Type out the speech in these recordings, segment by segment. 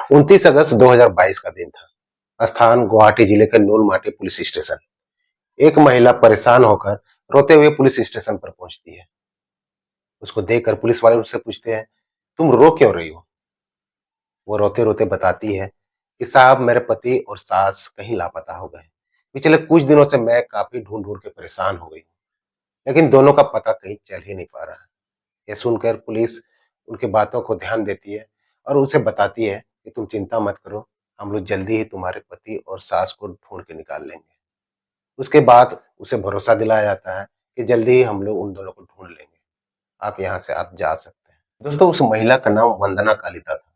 29 अगस्त 2022 का दिन था। स्थान गुवाहाटी जिले के नूनमाटी पुलिस स्टेशन। एक महिला परेशान होकर रोते हुए पुलिस स्टेशन पर पहुंचती है। उसको देखकर पुलिस वाले उससे पूछते हैं, तुम रो क्यों रही हो? वो रोते रोते बताती है कि साहब, मेरे पति और सास कहीं लापता हो गए। पिछले कुछ दिनों से मैं काफी ढूंढ ढूंढ के परेशान हो गई हूँ, लेकिन दोनों का पता कहीं चल ही नहीं पा रहा है। यह सुनकर पुलिस उनकी बातों को ध्यान देती है और उसे बताती है कि तुम चिंता मत करो, हम लोग जल्दी ही तुम्हारे पति और सास को ढूंढ के निकाल लेंगे। उसके बाद उसे भरोसा दिलाया जाता है कि जल्दी ही हम लोग उन दोनों को ढूंढ लेंगे। आप यहाँ से आप जा सकते हैं। दोस्तों, उस महिला का नाम वंदना कालिता था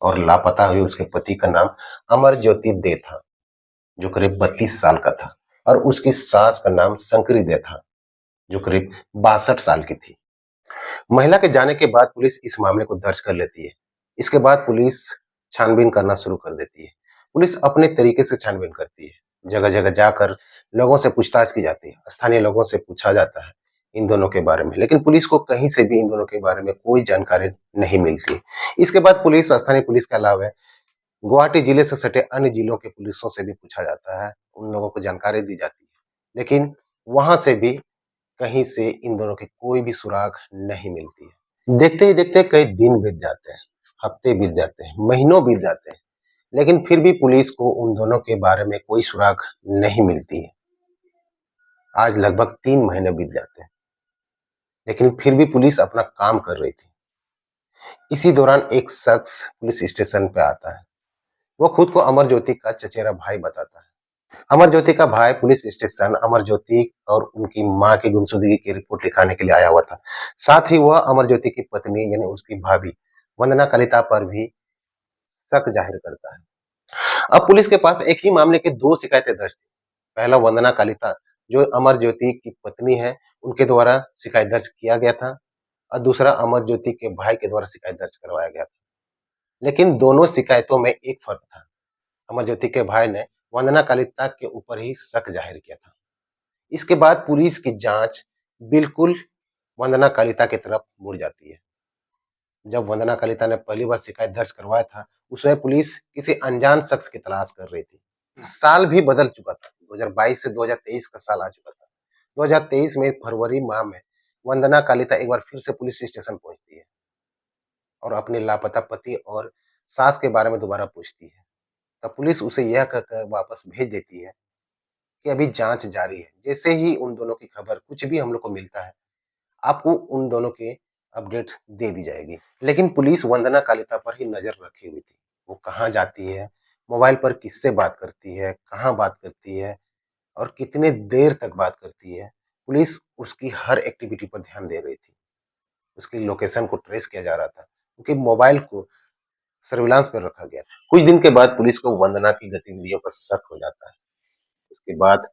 और लापता हुए उसके पति का नाम अमर ज्योति दे था, जो करीब 32 साल का था, और उसकी सास का नाम शंकरी दे था, जो करीब 62 साल की थी। महिला के जाने के बाद पुलिस इस मामले को दर्ज कर लेती है। इसके बाद पुलिस छानबीन करना शुरू कर देती है। पुलिस अपने तरीके से छानबीन करती है। जगह जगह जाकर लोगों से पूछताछ की जाती है। स्थानीय लोगों से पूछा जाता है इन दोनों के बारे में, लेकिन पुलिस को कहीं से भी इन दोनों के बारे में कोई जानकारी नहीं मिलती। इसके बाद पुलिस स्थानीय पुलिस के अलावा गुवाहाटी जिले से सटे अन्य जिलों के पुलिसों से भी पूछा जाता है, उन लोगों को जानकारी दी जाती है, लेकिन वहां से भी कहीं से इन दोनों की कोई भी सुराग नहीं मिलती है। देखते ही देखते कई दिन बीत जाते हैं, हफ्ते बीत जाते हैं, महीनों बीत जाते हैं, लेकिन फिर भी पुलिस को उन दोनों के बारे में कोई सुराग नहीं मिलती है। आज लगभग 3 महीने बीत जाते हैं, लेकिन फिर भी पुलिस अपना काम कर रही थी। इसी दौरान एक शख्स पुलिस स्टेशन पे आता है। वो खुद को अमर ज्योति का चचेरा भाई बताता है। अमर ज्योति का भाई पुलिस स्टेशन अमर ज्योति और उनकी मां की गुमशुदगी की रिपोर्ट लिखाने के लिए आया हुआ था। साथ ही वह अमर ज्योति की पत्नी यानी उसकी भाभी वंदना कलिता पर भी शक जाहिर करता है। अब पुलिस के पास एक ही मामले की 2 शिकायतें दर्ज थी। पहला वंदना कलिता, जो अमर ज्योति की पत्नी है, उनके द्वारा शिकायत दर्ज किया गया था, और दूसरा अमर ज्योति के भाई के द्वारा शिकायत दर्ज करवाया गया था। लेकिन दोनों शिकायतों में एक फर्क था। अमर ज्योति के भाई ने वंदना कलिता के ऊपर ही शक जाहिर किया था। इसके बाद पुलिस की जांच बिल्कुल वंदना कलिता की तरफ मुड़ जाती है। जब वंदना कलिता ने पहली बार शिकायत दर्ज करवाया था, उस समय पुलिस किसी अनजान शख्स की तलाश कर रही थी। साल भी बदल चुका था। 2022 से 2023 का साल आ चुका था। 2023 में फरवरी माह में वंदना कलिता एक बार फिर से पुलिस स्टेशन पहुंचती है और अपने लापता पति और सास के बारे में दोबारा पूछती है। तब पुलिस उसे यह कहकर वापस भेज देती है कि अभी जांच जारी है। जैसे ही उन दोनों की खबर कुछ भी हम लोग को मिलता है, आपको उन दोनों के अपडेट दे दी जाएगी। लेकिन पुलिस वंदना कालिता पर ही नजर रखी हुई थी। वो कहाँ जाती है, मोबाइल पर किससे बात करती है, कहाँ बात करती है और कितने देर तक बात करती है, पुलिस उसकी हर एक्टिविटी पर ध्यान दे रही थी। उसकी लोकेशन को ट्रेस किया जा रहा था, क्योंकि मोबाइल को सर्विलांस पर रखा गया। कुछ दिन के बाद पुलिस को वंदना की गतिविधियों पर शक हो जाता है। उसके बाद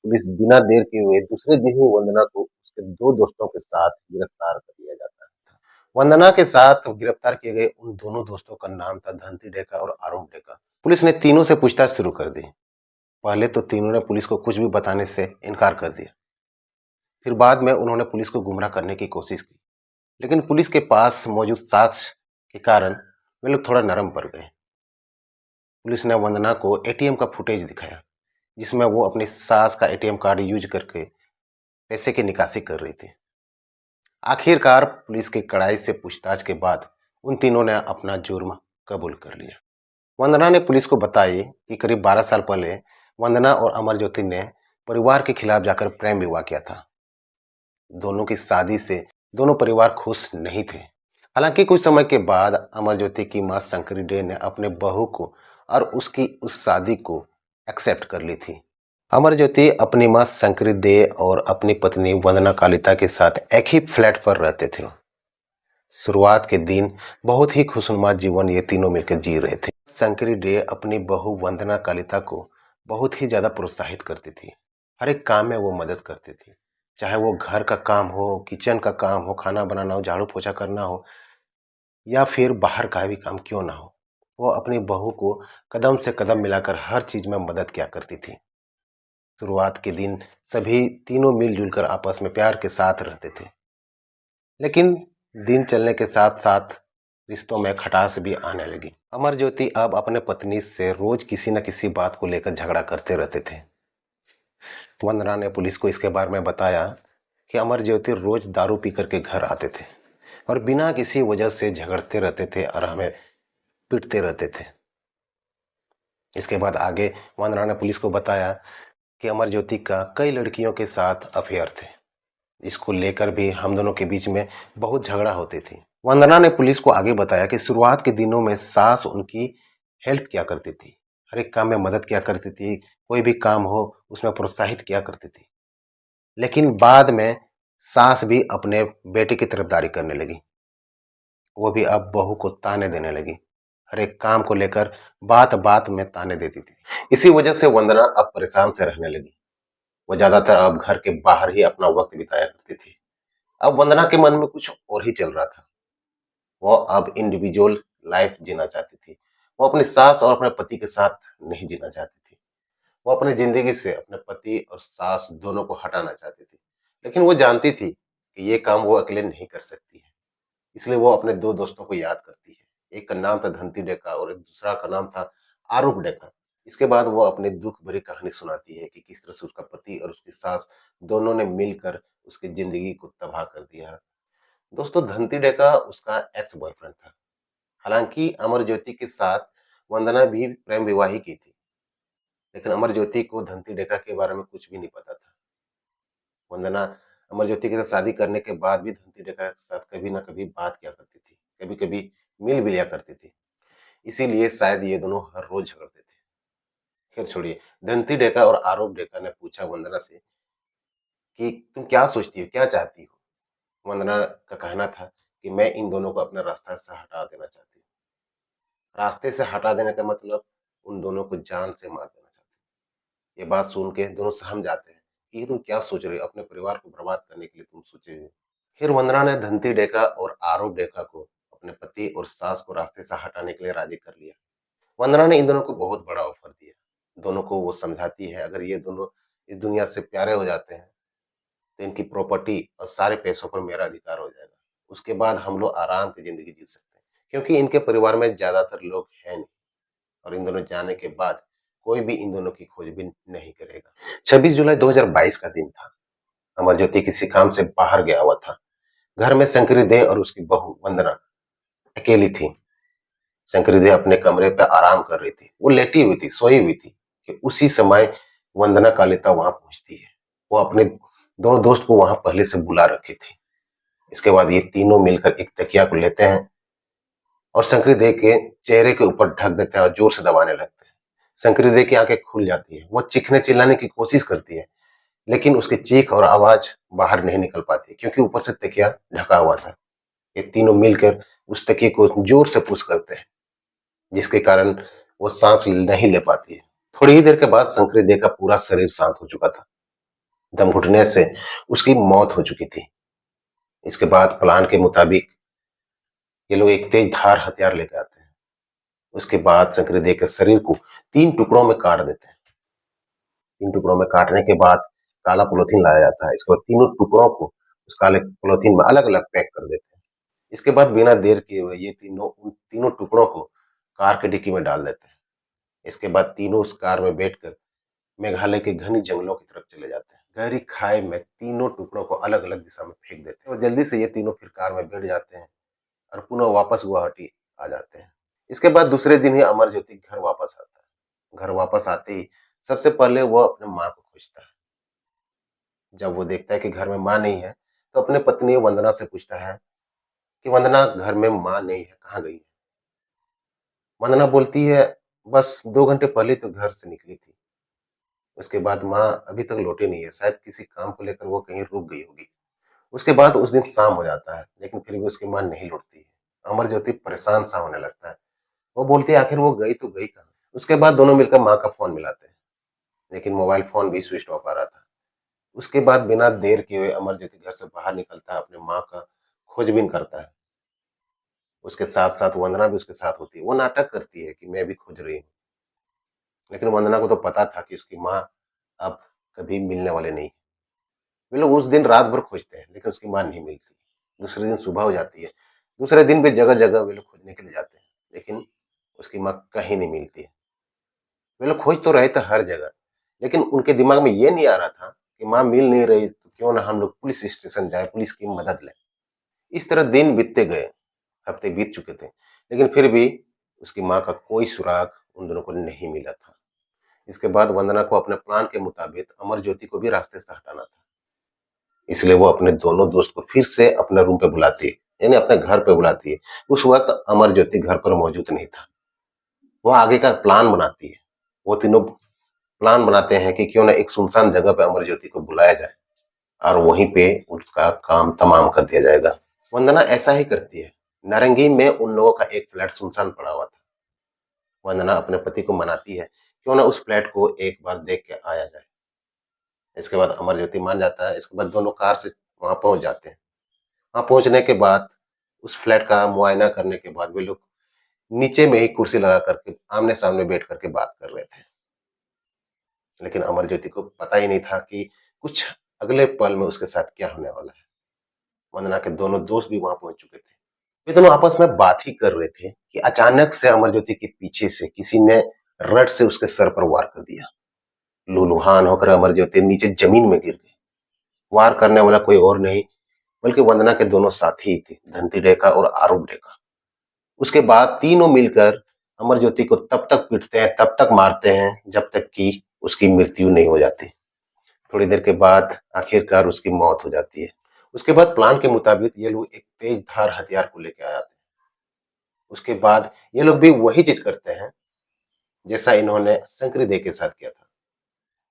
पुलिस बिना देर किए हुए दूसरे दिन ही वंदना को उसके 2 दोस्तों के साथ गिरफ्तार कर लिया जाता है। वंदना के साथ गिरफ्तार किए गए उन दोनों दोस्तों का नाम था धंती डेका और आरूप डेका। पुलिस ने तीनों से पूछताछ शुरू कर दी। पहले तो तीनों ने पुलिस को कुछ भी बताने से इनकार कर दिया। फिर बाद में उन्होंने पुलिस को गुमराह करने की कोशिश की, लेकिन पुलिस के पास मौजूद साक्ष्य के कारण वे लोग थोड़ा नरम पड़ गए। पुलिस ने वंदना को एटीएम का फुटेज दिखाया, जिसमें वो अपनी सास का एटीएम कार्ड यूज करके पैसे की निकासी कर रही थी। आखिरकार पुलिस की कड़ाई से पूछताछ के बाद उन तीनों ने अपना जुर्म कबूल कर लिया। वंदना ने पुलिस को बताई कि करीब 12 साल पहले वंदना और अमर ज्योति ने परिवार के खिलाफ जाकर प्रेम विवाह किया था। दोनों की शादी से दोनों परिवार खुश नहीं थे। हालांकि कुछ समय के बाद अमर ज्योति की मां शंकरी डे ने अपने बहू को और उसकी उस शादी को एक्सेप्ट कर ली थी। अमर ज्योति अपनी मां शंकरी दे और अपनी पत्नी वंदना कालिता के साथ एक ही फ्लैट पर रहते थे। शुरुआत के दिन बहुत ही खुशनुमा जीवन ये तीनों मिलकर जी रहे थे। शंकरी डे अपनी बहू वंदना कालिता को बहुत ही ज्यादा प्रोत्साहित करती थी। हर एक काम में वो मदद करती थी, चाहे वो घर का काम हो, किचन का काम हो, खाना बनाना हो, झाड़ू पोछा करना हो, या फिर बाहर का भी काम क्यों ना हो, वो अपनी बहू को कदम से कदम मिलाकर हर चीज में मदद किया करती थी। शुरुआत के दिन सभी तीनों मिलजुल कर आपस में प्यार के साथ रहते थे, लेकिन दिन चलने के साथ साथ रिश्तों में खटास भी आने लगी। अमर ज्योति अब अपने पत्नी से रोज किसी न किसी बात को लेकर झगड़ा करते रहते थे। वंदना ने पुलिस को इसके बारे में बताया कि अमर ज्योति रोज दारू पी करके घर आते थे और बिना किसी वजह से झगड़ते रहते थे और हमें पीटते रहते थे। इसके बाद आगे वंदना ने पुलिस को बताया कि अमर ज्योति का कई लड़कियों के साथ अफेयर थे। इसको लेकर भी हम दोनों के बीच में बहुत झगड़ा होती थी। वंदना ने पुलिस को आगे बताया कि शुरुआत के दिनों में सास उनकी हेल्प किया करती थी, हर एक काम में मदद किया करती थी, कोई भी काम हो उसमें प्रोत्साहित किया करती थी। लेकिन बाद में सास भी अपने बेटे की तरफदारी करने लगी। वो भी अब बहू को ताने देने लगी, हर एक काम को लेकर बात बात में ताने देती थी। इसी वजह से वंदना अब परेशान से रहने लगी। वो ज्यादातर अब घर के बाहर ही अपना वक्त बिताया करती थी। अब वंदना के मन में कुछ और ही चल रहा था। वो अब इंडिविजुअल लाइफ जीना चाहती थी। वो अपनी सास और अपने पति के साथ नहीं जीना चाहती थी। वो अपनी जिंदगी से अपने पति और सास दोनों को हटाना चाहती थी। लेकिन वो जानती थी कि ये काम वो अकेले नहीं कर सकती है। इसलिए वो अपने दो दोस्तों को याद करती है। एक का नाम था धंती डेका और एक दूसरा का नाम था आरूप डेका। इसके बाद वो अपनी दुख भरी कहानी सुनाती है कि किस तरह से उसका पति और उसकी सास दोनों ने मिलकर उसकी जिंदगी को तबाह कर दिया। दोस्तों, धंती डेका उसका एक्स बॉयफ्रेंड था। हालांकि अमर ज्योति के साथ वंदना भी प्रेम विवाह ही की थी, लेकिन अमर ज्योति को धंती डेका के बारे में कुछ भी नहीं पता था। वंदना अमर ज्योति के साथ शादी करने के बाद भी धंती डेका के साथ कभी ना कभी बात किया करती थी, कभी कभी मिल भी लिया करती थी। इसीलिए शायद ये दोनों हर रोज झगड़ते थे। खैर छोड़िए। धंती डेका और आरोप डेका ने पूछा वंदना से कि तुम क्या सोचती हो, क्या चाहती हो। वंदना का कहना था कि मैं इन दोनों को अपने रास्ता से हटा देना चाहती हूँ। रास्ते से हटा देने का मतलब उन दोनों को जान से मार देना चाहती हूँ। ये बात सुन के दोनों सहम जाते हैं कि ये तुम क्या सोच रहे हो, अपने परिवार को बर्बाद करने के लिए तुम सोचे हो। फिर वंदना ने धंती डेका और आरोप डेका को अपने पति और सास को रास्ते से हटाने के लिए राजी कर लिया। वंदना ने इन दोनों को बहुत बड़ा ऑफर दिया। दोनों को वो समझाती है अगर ये दोनों इस दुनिया से प्यारे हो जाते हैं तो इनकी प्रॉपर्टी और सारे पैसों पर मेरा अधिकार हो जाएगा। उसके बाद हम लोग आराम की जिंदगी जी सकते हैं, क्योंकि इनके परिवार में ज्यादातर लोग हैं नहीं और इन दोनों जाने के बाद कोई भी इन दोनों की खोजबीन नहीं करेगा। 26 जुलाई 2022 का दिन था। अमर ज्योति किसी काम से बाहर गया हुआ था। घर में शंकरी दे और उसकी बहू वंदना अकेली थी। शंकरी दे अपने कमरे पे आराम कर रही थी। वो लेटी हुई थी, सोई हुई थी कि उसी समय वंदना कालिता वहां पहुंचती है। वो अपने दोनों दोस्त को वहां पहले से बुला रखी थी। इसके बाद ये तीनों मिलकर एक तकिया को लेते हैं और शंकरी दे के चेहरे के ऊपर ढक देते हैं और जोर से दबाने लगते हैं। शंकरी दे की आंखें खुल जाती है। वो चीखने चिल्लाने की कोशिश करती है, लेकिन उसकी चीख और आवाज बाहर नहीं निकल पाती क्योंकि ऊपर से तकिया ढका हुआ था। ये तीनों मिलकर उस तकिए को जोर से पुश करते हैं, जिसके कारण वो सांस नहीं ले पाती है। थोड़ी ही देर के बाद शंकरी दे का पूरा शरीर शांत हो चुका था। दम घुटने से उसकी मौत हो चुकी थी। इसके बाद प्लान के मुताबिक ये लोग एक तेज धार हथियार लेकर आते हैं। उसके बाद शंकरी दे के शरीर को 3 टुकड़ों में काट देते हैं। 3 टुकड़ों में काटने के बाद काला पॉलीथीन लाया जाता है। इसके बाद तीनों टुकड़ों को उस काले पॉलीथीन में अलग अलग पैक कर देते हैं। इसके बाद बिना देर किए हुए ये तीनों उन तीनों टुकड़ों को कार की डिक्की में डाल देते हैं। इसके बाद तीनों उस कार में बैठकर मेघालय के घने जंगलों की तरफ चले जाते हैं। गहरी खाई में तीनों टुकड़ों को अलग अलग दिशा में फेंक देते हैं और जल्दी से ये तीनों फिर कार में बैठ जाते हैं और पुनः वापस गुवाहाटी आ जाते हैं। इसके बाद दूसरे दिन ही अमर ज्योति घर वापस आता है। घर वापस आते ही सबसे पहले वो अपने माँ को खोजता है। जब वो देखता है कि घर में माँ नहीं है तो अपने पत्नी वंदना से पूछता है कि वंदना, घर में माँ नहीं है, कहाँ गई है। वंदना बोलती है, बस 2 घंटे पहले तो घर से निकली थी। उसके बाद माँ अभी तक लौटी नहीं है, शायद किसी काम को लेकर वो कहीं रुक गई होगी। उसके बाद उस दिन शाम हो जाता है, लेकिन फिर भी उसकी माँ नहीं लौटती है। अमर ज्योति परेशान सा होने लगता है। वो बोलती है आखिर वो गई तो गई कहाँ। उसके बाद दोनों मिलकर माँ का फोन मिलाते हैं, लेकिन मोबाइल फोन भी स्विच ऑफ आ रहा था। उसके बाद बिना देर किए हुए अमर ज्योति घर से बाहर निकलता है, अपने माँ का खोजबीन करता है। उसके साथ साथ वंदना भी उसके साथ होती है। वो नाटक करती है कि मैं भी खोज रही हूँ, लेकिन वंदना को तो पता था कि उसकी माँ अब कभी मिलने वाले नहीं। वे लोग उस दिन रात भर खोजते हैं, लेकिन उसकी माँ नहीं मिलती। दूसरे दिन सुबह हो जाती है। दूसरे दिन भी जगह जगह वे लोग खोजने देखने के लिए जाते हैं, लेकिन उसकी माँ कहीं नहीं मिलती है। वे लोग खोज तो रहे थे हर जगह, लेकिन उनके दिमाग में ये नहीं आ रहा था कि माँ मिल नहीं रही तो क्यों ना हम लोग पुलिस स्टेशन जाएँ, पुलिस की मदद लें। इस तरह दिन बीतते गए, हफ्ते बीत चुके थे, लेकिन फिर भी उसकी माँ का कोई सुराग उन दोनों को नहीं मिला था। इसके बाद वंदना को अपने प्लान के मुताबिक अमरज्योति को भी रास्ते से हटाना था। इसलिए वो अपने दोनों दोस्त को फिर से अपने रूम पे बुलाती है, यानी अपने घर पे बुलाती है। उस वक्त अमरज्योति घर पर मौजूद नहीं था। वो आगे का प्लान बनाती है। वो तीनों प्लान बनाते हैं कि क्यों ना एक सुनसान जगह पे अमरज्योति को बुलाया जाए और वहीं पे उसका काम तमाम कर दिया जाएगा। वंदना ऐसा ही करती है। नारंगी में उन लोगों का एक फ्लैट सुनसान पड़ा हुआ था। वंदना अपने पति को मनाती है, क्यों ना उस फ्लैट को एक बार देख के आया जाए। इसके बाद अमरज्योति मान जाता है। इसके बाद दोनों कार से वहां पहुंच जाते हैं। वहां पहुंचने के बाद उस फ्लैट का मुआयना करने के बाद वे लोग नीचे में ही कुर्सी लगा करके आमने सामने बैठ करके बात कर रहे थे। लेकिन अमरज्योति को पता ही नहीं था कि कुछ अगले पल में उसके साथ क्या होने वाला है। वंदना के दोनों दोस्त भी वहां पहुंच चुके थे। वे दोनों आपस में बात ही कर रहे थे कि अचानक से अमरज्योति के पीछे से किसी ने रड से उसके सर पर वार कर दिया। लूलुहान होकर अमरज्योति नीचे जमीन में गिर गई। वार करने वाला कोई और नहीं बल्कि वंदना के दोनों साथी ही थे, धनती डेका और आरूप डेका। उसके बाद तीनों मिलकर अमरज्योति को तब तक पीटते हैं, तब तक मारते हैं जब तक कि उसकी मृत्यु नहीं हो जाती। थोड़ी देर के बाद आखिरकार उसकी मौत हो जाती है। उसके बाद प्लान के मुताबिक ये लोग एक तेज धार हथियार को लेकर आते हैं। उसके बाद ये लोग भी वही चीज करते हैं जैसा इन्होंने शंकरी दे के साथ किया था,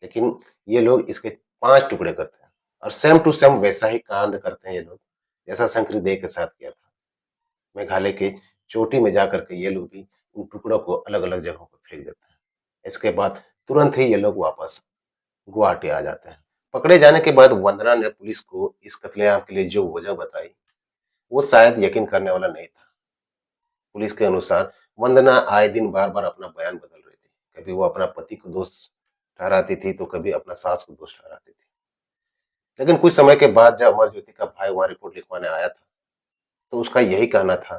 लेकिन ये लोग इसके 5 टुकड़े करते हैं और सेम टू सेम वैसा ही कांड करते हैं ये लोग जैसा शंकरी दे के साथ किया था। मेघालय के चोटी में जाकर के ये लोग भी उन टुकड़ों को अलग अलग जगहों पर फेंक देते हैं। इसके बाद तुरंत ही ये लोग वापस गुवाहाटी आ जाते हैं। पकड़े जाने के बाद वंदना ने पुलिस को इस कत्लेआम के लिए जो वजह बताई वो शायद यकीन करने वाला नहीं था। पुलिस के अनुसार वंदना आए दिन बार बार अपना बयान बदल रही थी। कभी वो अपना पति को दोष ठहराती थी तो कभी अपना सास को दोष ठहराती थी। लेकिन कुछ समय के बाद जब अमरज्योति का भाई वहां रिपोर्ट लिखवाने आया था तो उसका यही कहना था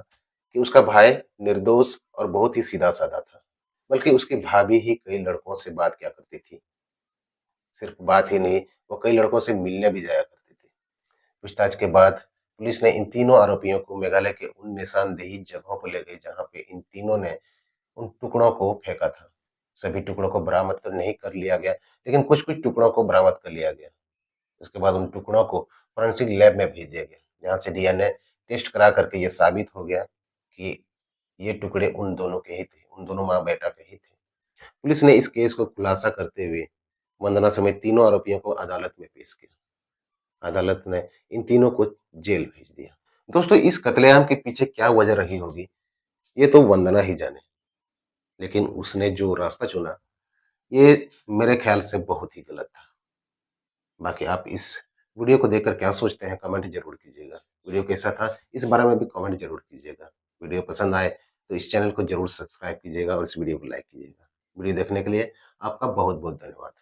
कि उसका भाई निर्दोष और बहुत ही सीधा साधा था, बल्कि उसकी भाभी ही कई लड़कों से बात किया करती थी। सिर्फ बात ही नहीं, वो कई लड़कों से मिलने भी जाया करती थी। पूछताछ के बाद पुलिस ने इन तीनों आरोपियों को मेघालय के उन निशानदेही जगहों पर ले गई जहां पे इन तीनों ने उन टुकड़ों को फेंका था। सभी टुकड़ों को बरामद तो नहीं कर लिया गया, लेकिन कुछ कुछ टुकड़ों को बरामद कर लिया गया। उसके बाद उन टुकड़ों को फोरेंसिक लैब में भेज दिया गया, जहां से डीएनए टेस्ट करा करके ये साबित हो गया कि ये टुकड़े उन दोनों के ही थे, उन दोनों माँ बेटा के ही थे। पुलिस ने इस केस को खुलासा करते हुए वंदना समेत तीनों आरोपियों को अदालत में पेश किया। अदालत ने इन तीनों को जेल भेज दिया। दोस्तों, इस कत्लेआम के पीछे क्या वजह रही होगी ये तो वंदना ही जाने, लेकिन उसने जो रास्ता चुना ये मेरे ख्याल से बहुत ही गलत था। बाकी आप इस वीडियो को देखकर क्या सोचते हैं कमेंट जरूर कीजिएगा। वीडियो कैसा था इस बारे में भी कमेंट जरूर कीजिएगा। वीडियो पसंद आए तो इस चैनल को जरूर सब्सक्राइब कीजिएगा और इस वीडियो को लाइक कीजिएगा। वीडियो देखने के लिए आपका बहुत बहुत धन्यवाद।